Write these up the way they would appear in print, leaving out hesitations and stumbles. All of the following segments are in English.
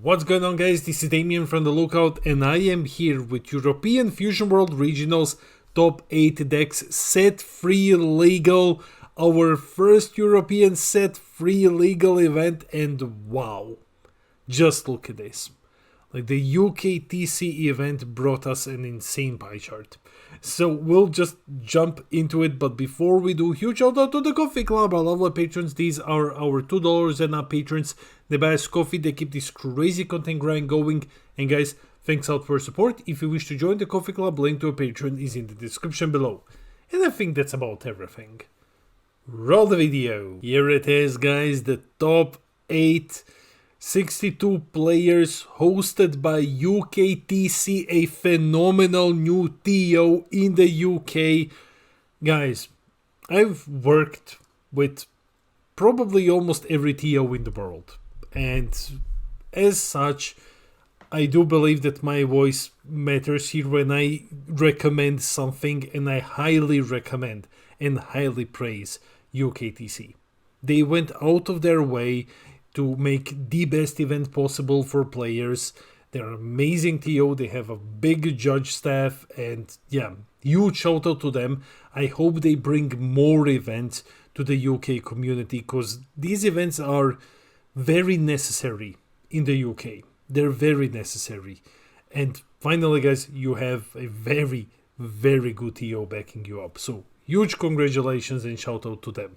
What's going on, guys? This is Damien from the Lookout, and I am here with European Fusion World Regionals Top 8 decks set free legal. Our first European set free legal event, and wow, just look at this. Like, the UKTC event brought us an insane pie chart. So we'll just jump into it, but before we do, huge shout out to the Coffee Club, our lovely patrons. These are our $2 and up patrons. They buy us coffee, they keep this crazy content grind going. And guys, thanks out for support. If you wish to join the Coffee Club, link to a patron is in the description below. And I think that's about everything. Roll the video. Here it is, guys, the top 8. 62 players, hosted by UKTC, a phenomenal new TO in the UK. Guys, I've worked with probably almost every TO in the world, and as such, I do believe that my voice matters here when I recommend something, and I highly recommend and highly praise UKTC. They went out of their way to make the best event possible for players. They're amazing TO, they have a big judge staff, and yeah, huge shout out to them. I hope they bring more events to the UK community, because these events are very necessary in the UK. They're very necessary. And finally, guys, you have a very, very good TO backing you up. So huge congratulations and shout out to them.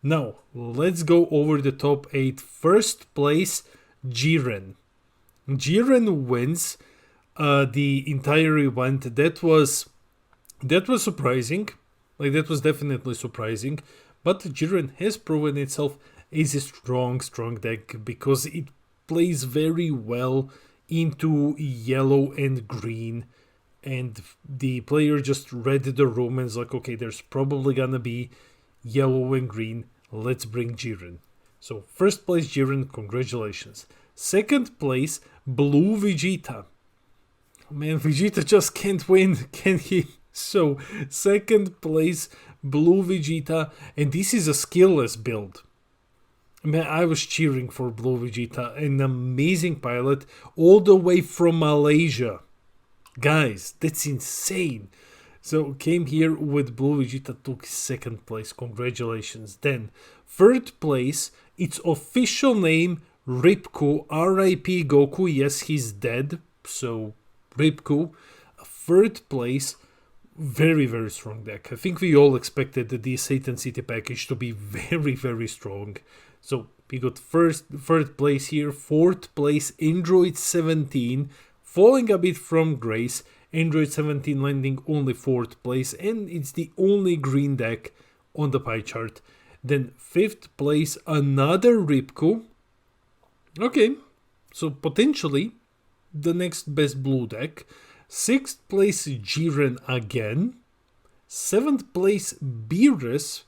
Now, let's go over the top 8. First place, Jiren. Jiren wins the entire event. That was surprising. Like, that was definitely surprising. But Jiren has proven itself as a strong deck, because it plays very well into yellow and green. And the player just read the room and is like, okay, there's probably gonna be yellow and green. Let's bring Jiren. So first place Jiren, congratulations. Second place, Blue Vegeta. Man, Vegeta just can't win, can he? So second place, Blue Vegeta, and this is a skillless build. Man, I was cheering for Blue Vegeta, an amazing pilot, all the way from Malaysia. Guys, that's insane. So came here with Blue Vegeta, took second place, congratulations. Then third place, its official name, Ripu, R.I.P. Goku. Yes, he's dead, so Ripu. Third place, very, very strong deck. I think we all expected the Satan City package to be very, very strong. So we got third place here. Fourth place, Android 17, falling a bit from grace. Android 17 landing only 4th place, and it's the only green deck on the pie chart. Then 5th place, another Ripu. Okay, so potentially the next best blue deck. 6th place, Jiren again. 7th place, Beerus.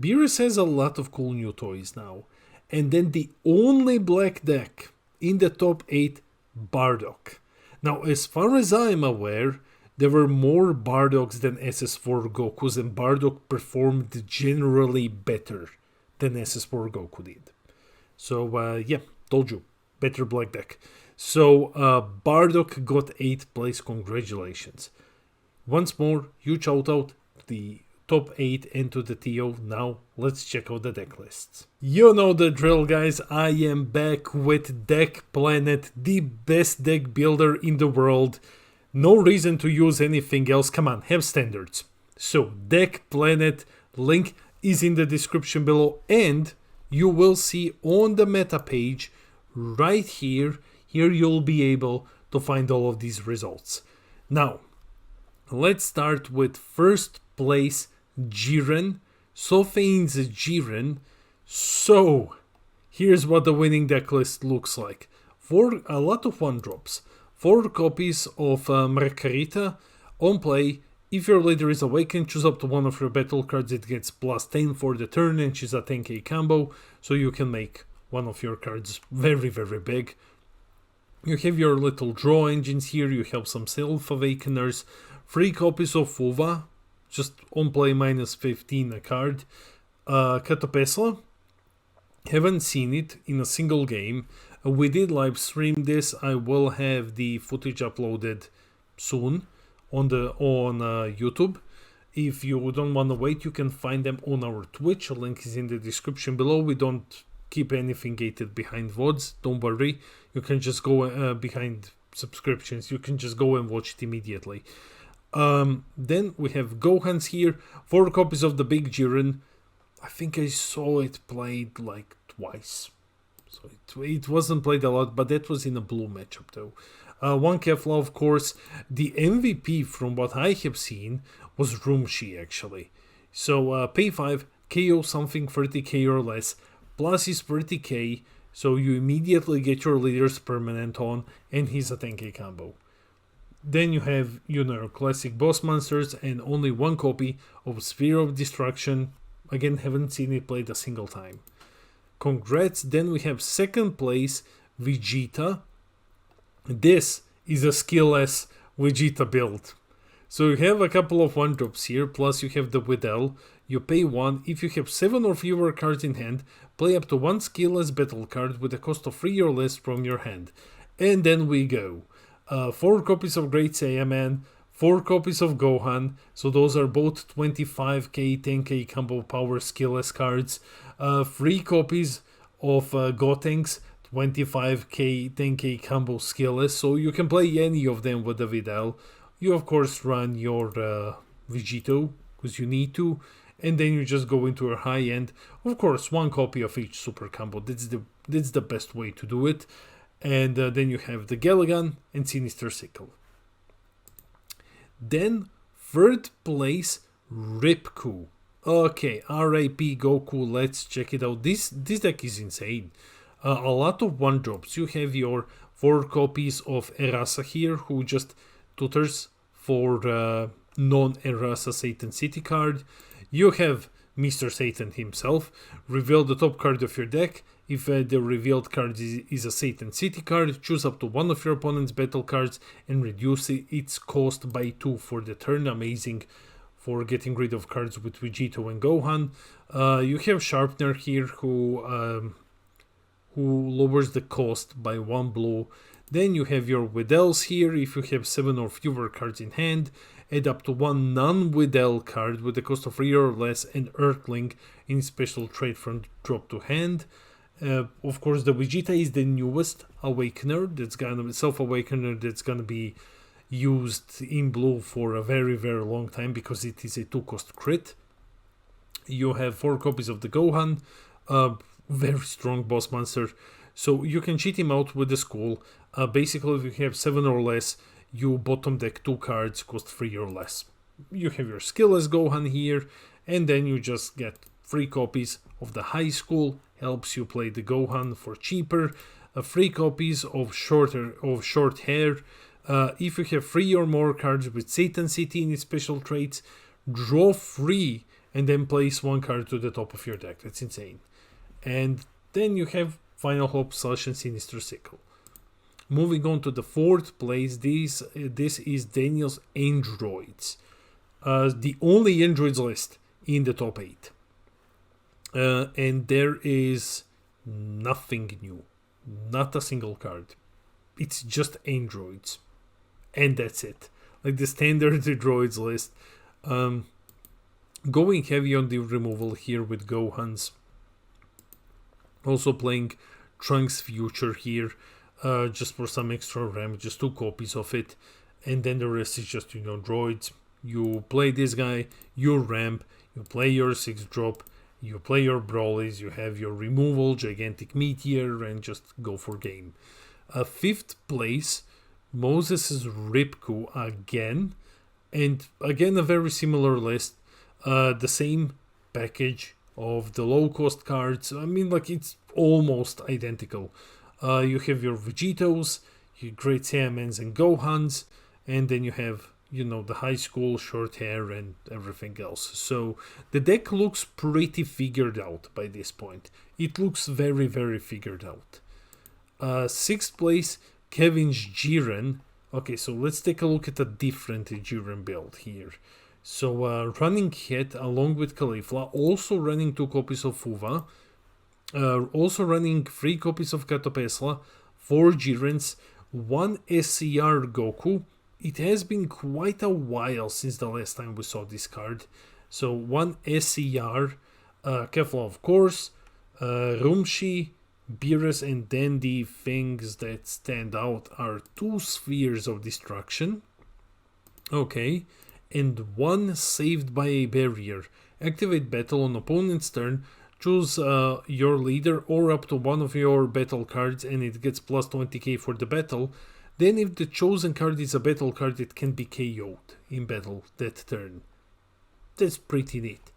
Beerus has a lot of cool new toys now. And then the only black deck in the top 8, Bardock. Now, as far as I am aware, there were more Bardocks than SS4 Gokus, and Bardock performed generally better than SS4 Goku did. So, yeah, told you, better black deck. So, Bardock got 8th place, congratulations. Once more, huge shout out to the top 8 and to the TO. Now, let's check out the deck lists. You know the drill, guys. I am back with Deck Planet, the best deck builder in the world. No reason to use anything else. Come on, have standards. So, Deck Planet, link is in the description below, and you will see on the meta page right here. Here you'll be able to find all of these results. Now, let's start with first place, Jiren, Sophane's Jiren. So, here's what the winning deck list looks like. For a lot of 1-drops, 4 copies of Margarita. On play, if your leader is awakened, choose up to one of your battle cards. It gets plus 10 for the turn, and she's a 10k combo, so you can make one of your cards very, very big. You have your little draw engines here, you have some self-awakeners, 3 copies of Fuva, just on play minus 15 a card. Catapesla, haven't seen it in a single game. We did live stream this. I will have the footage uploaded soon on YouTube. If you don't want to wait, you can find them on our Twitch. Link is in the description below. We don't keep anything gated behind VODs. Don't worry. You can just go behind subscriptions. You can just go and watch it immediately. Then we have Gohan's here. 4 copies of the Big Jiren. I think I saw it played like twice. So it wasn't played a lot, but that was in a blue matchup though. 1 Kefla, of course. The MVP from what I have seen was Rumshi actually. So pay 5, KO something 30k or less, plus is 30k, so you immediately get your leaders permanent on, and he's a 10k combo. Then you have, your classic boss monsters and only 1 copy of Sphere of Destruction. Again, haven't seen it played a single time. Congrats. Then we have 2nd place, Vegeta. This is a skillless Vegeta build. So you have a couple of 1-drops here, plus you have the Widell. You pay 1. If you have 7 or fewer cards in hand, play up to 1 skillless battle card with a cost of 3 or less from your hand. And then we go. 4 copies of Great Saiyaman, 4 copies of Gohan, so those are both 25k, 10k combo power skillless cards. 3 copies of Gotenks, 25k, 10k combo skillless, so you can play any of them with the Videl. You of course run your Vegito, because you need to, and then you just go into your high end. Of course, 1 copy of each super combo, that's the best way to do it. And then you have the Galagan and Sinister Sickle. Then 3rd place, Ripu. Okay, RIP Goku, let's check it out. This deck is insane. A lot of 1-drops. You have your 4 copies of Erasa here, who just tutors for non-Erasa Satan City card. You have Mr. Satan himself. Reveal the top card of your deck. If the revealed card is a Satan City card, choose up to 1 of your opponent's battle cards and reduce its cost by 2 for the turn. Amazing for getting rid of cards with Vegito and Gohan. You have Sharpener here, who lowers the cost by 1 blue. Then you have your Widells here. If you have 7 or fewer cards in hand, add up to 1 non-Widell card with a cost of 3 or less and Earthling in special trade from drop to hand. Of course, the Vegeta is the newest Awakener. That's gonna be Self-Awakener. That's gonna be used in blue for a very, very long time because it is a 2-cost crit. You have 4 copies of the Gohan. Very strong boss monster. So you can cheat him out with the school. Basically, if you have 7 or less, you bottom deck 2 cards, cost 3 or less. You have your skillless Gohan here, and then you just get 3 copies of the high school. Helps you play the Gohan for cheaper. 3 copies of short hair. If you have 3 or more cards with Satan City in its special traits, draw 3 and then place 1 card to the top of your deck. That's insane. And then you have Final Hope Slash and Sinister Sickle. Moving on to the 4th place, this is Daniel's Androids. The only Androids list in the top 8. And there is nothing new. Not a single card. It's just Androids. And that's it. Like the standard droids list. Going heavy on the removal here with Gohan's. Also playing Trunks Future here. Just for some extra RAM. Just 2 copies of it. And then the rest is just, droids. You play this guy. You ramp. You play your 6-drop. You play your Brawlies, you have your removal, Gigantic Meteor, and just go for game. 5th place, Moses' Ripu again. And again, a very similar list. The same package of the low-cost cards. I mean, like, it's almost identical. You have your Vegetos, your Great Saiyamans and Gohans, and then you have the high school, short hair, and everything else. So the deck looks pretty figured out by this point. It looks very, very figured out. 6th place, Kevin's Jiren. Okay, so let's take a look at a different Jiren build here. So running Het along with Caulifla, also running 2 copies of Fuva, also running 3 copies of Katopesla, 4 Jirens, 1 SCR Goku. It has been quite a while since the last time we saw this card. So 1 SCR, Kefla of course, Rumshi, Beerus, and then the things that stand out are 2 Spheres of Destruction. Okay, and 1 Saved by a Barrier. Activate battle on opponent's turn. Choose your leader or up to 1 of your battle cards and it gets plus 20k for the battle. Then if the chosen card is a battle card, it can be KO'd in battle that turn. That's pretty neat.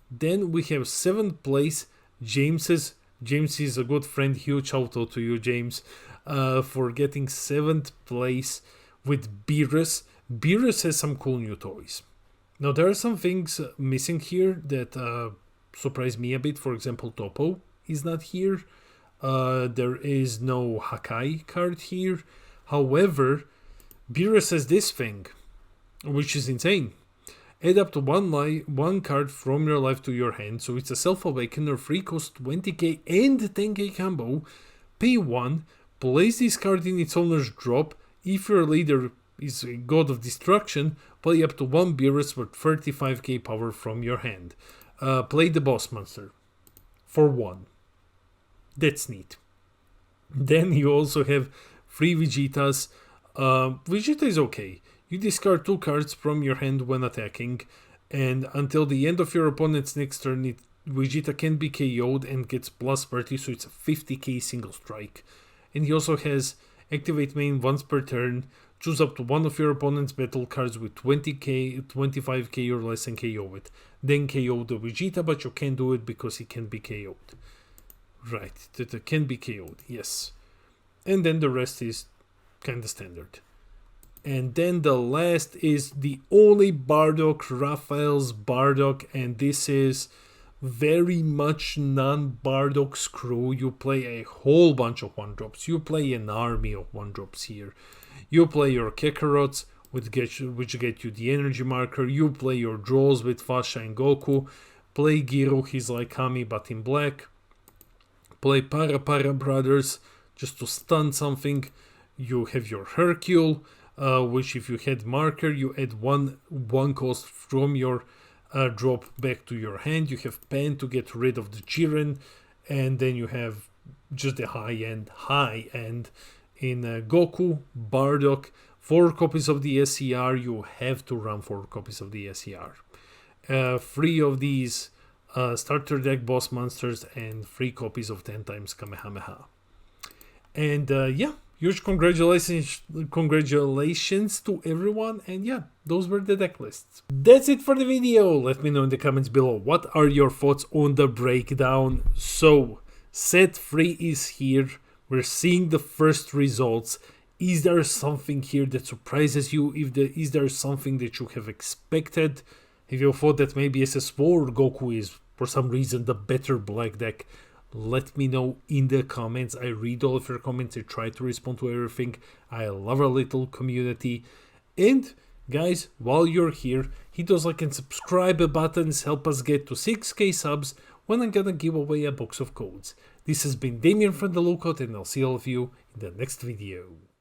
Then we have 7th place, James is a good friend. Huge shout out to you, James, for getting 7th place with Beerus. Beerus has some cool new toys. Now there are some things missing here that surprised me a bit. For example, Topo is not here. There is no Hakai card here. However, Beerus has this thing, which is insane. Add up to one card from your life to your hand, so it's a self-awakener, free cost 20k and 10k combo. Pay 1, place this card in its owner's drop. If your leader is a god of destruction, play up to 1 Beerus with 35k power from your hand. Play the boss monster for 1. That's neat. Then you also have 3 Vegetas. Vegeta is okay. You discard 2 cards from your hand when attacking, and until the end of your opponent's next turn, Vegeta can be KO'd and gets plus 30, so it's a 50k single strike. And he also has activate main once per turn, choose up to 1 of your opponent's battle cards with 20k, 25k or less and KO it. Then KO the Vegeta, but you can't do it because he can be KO'd. Right, that can be KO'd, yes. And then the rest is kinda standard. And then the last is the only Bardock, Raphael's Bardock, and this is very much non-Bardock screw. You play a whole bunch of 1-drops. You play an army of 1-drops here. You play your Kakarots, which get you the energy marker. You play your draws with Fasha and Goku. Play Giru, he's like Kami but in black. Play Para Brothers, just to stun something. You have your Hercule, which if you had marker, you add one cost from your drop back to your hand. You have Pen to get rid of the Jiren, and then you have just the high end in Goku, Bardock. 4 copies of the SCR, you have to run 4 copies of the SCR. 3 of these starter deck boss monsters and 3 copies of 10 times Kamehameha. And yeah, huge congratulations to everyone, and yeah, those were the deck lists. That's it for the video. Let me know in the comments below, what are your thoughts on the breakdown? So, set 3 is here. We're seeing the first results. Is there something here that surprises you? Is there something that you have expected? Have you thought that maybe SS4 Goku is, for some reason, the better black deck? Let me know in the comments. I read all of your comments. I try to respond to everything. I love our little community. And guys, while you're here, hit those like and subscribe buttons. Help us get to 6k subs when I'm gonna give away a box of codes. This has been Damien from The Lookout, and I'll see all of you in the next video.